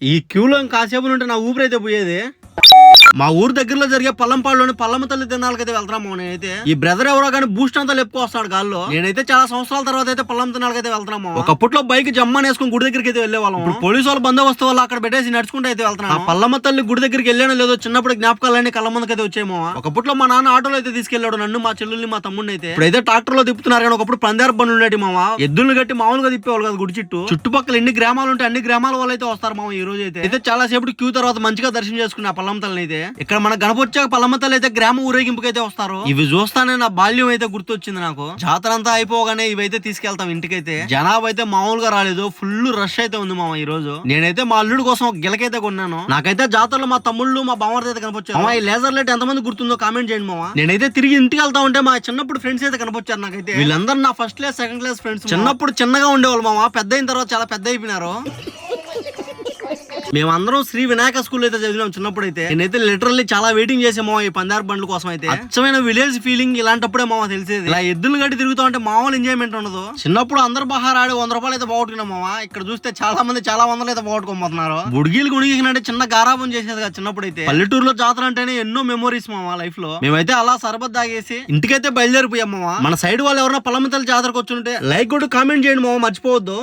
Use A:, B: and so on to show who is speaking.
A: ఈ క్యూలో కాసేపు ఉంటే నా ఊపిరైతే పోయేది. మా ఊరు దగ్గరలో జరిగే పల్లంపాడులోని పల్లమ్మ తల్లి తినాలకైతే వెళ్తున్నాము. నేనైతే ఈ బ్రదర్ ఎవరో కానీ బూస్ట్ అంతా లేపుకో వస్తాడు గాల్లో. నేనైతే చాలా సంవత్సరాల తర్వాత అయితే పల్లమ్మ తినాలకైతే వెళ్తున్నాము. ఒకప్పట్లో బైక్ జమ్మని వేసుకుని గుడి దగ్గరికి అయితే వెళ్లే వాళ్ళం. పోలీసు వాళ్ళ బందోబస్తు వల్ల అక్కడ పెట్టేసి నడుచుకుంటూ అయితే వెళ్తున్నాను. పల్లమ్మ తల్లి గుడి దగ్గరికి వెళ్ళానో లేదో చిన్నప్పుడు జ్ఞాపకాలన్నీ కళ్ళ ముందుకైతే వచ్చేమో. ఒకప్పట్లో మా నాన్న ఆటోలో అయితే తీసుకెళ్లాడు నన్ను, మా చెల్లెల్ని, మా తమ్ముడిని అయితే. ఇప్పుడైతే ట్రాక్టర్ లో తిప్పుతున్నారు కానీ ఒకప్పుడు పందేర బండ్లు ఉండేటి మామ. ఎద్దులు కట్టి మామూలుగా తిప్పేవాళ్ళు కదా గుడి చుట్టూ. చుట్టుపక్కల ఎన్ని గ్రామాలు ఉంటే అన్ని గ్రామాల వాళ్ళు అయితే వస్తారు మామ. ఈ రోజు అయితే చాలా సేపు క్యూ తర్వాత మంచిగా దర్శనం చేసుకున్నా పల్లమ్మ తల్లిని అయితే. ఇక్కడ మన వచ్చాక పల్లమ్మ తల్లి అయితే గ్రామ ఊరేగింపుకైతే వస్తారు. ఇవి చూస్తానే నా బాల్యం అయితే గుర్తొచ్చింది నాకు. జాతర అంతా అయిపోగానే ఇవైతే తీసుకెళ్తాం ఇంటికైతే. జనాభా అయితే మామూలుగా రాలేదు, ఫుల్ రష్ అయితే ఉంది మామ. ఈ రోజు నేనైతే మా అల్లుడు కోసం ఒక గిలకైతే కొన్నాను. నాకైతే జాతరలో మా తమ్ముళ్ళు, మా బామ్మర్ది అయితే కనిపించారు. ఈ లేజర్ లైట్ ఎంతమంది గుర్తుందో కామెంట్ చేయండి మామ. నేనైతే తిరిగి ఇంటికి వెళ్తా ఉంటే మా చిన్నప్పుడు ఫ్రెండ్స్ అయితే కనిపించారు నాకైతే. వీళ్ళందరూ నా first class, second class friends. చిన్నప్పుడు చిన్నగా ఉండేవాళ్ళు మామ, పెద్ద అయిన తర్వాత చాలా పెద్ద అయిపోయినారు. మేమందరం శ్రీ వినాయక స్కూల్ అయితే చదివినాం చిన్నప్పుడు అయితే. నేనైతే లిటరల్లీ చాలా వెయిటింగ్ చేసామో ఈ పందారు బండ్ల కోసం అయితే. అచ్చమైన విలేజ్ ఫీలింగ్ ఇలాంటప్పుడే మామ తెలిసేది. ఇలా ఎద్దులు గట్టి తిరుగుతా ఉంటే మామూలు ఎంజాయ్మెంట్ ఉండదు. చిన్నప్పుడు అందరు బహార్ ఆడి 100 రూపాయలు అయితే పోగొట్టుకున్నాం మామ. ఇక్కడ చూస్తే చాలా మంది చాలా వందలు అయితే పోగొట్టుకోబోతున్నారు. బుడిగీలు గుడిగినంటే చిన్న గారాబం చేసేది కదా చిన్నప్పుడు అయితే. పల్లెటూరులో జాతర అంటేనే ఎన్నో మెమోరీస్ మామ లైఫ్ లో. మేమైతే అలా సరబత్ తాగేసి ఇంటికైతే బయలుదేరిపోయాం మామ. మన సైడ్ వాళ్ళు ఎవరైనా పల్లమ్మ తల్లి జాతరకు వచ్చుంటే లైక్ కూడా కామెంట్ చేయండి మామ, మర్చిపోవద్దు.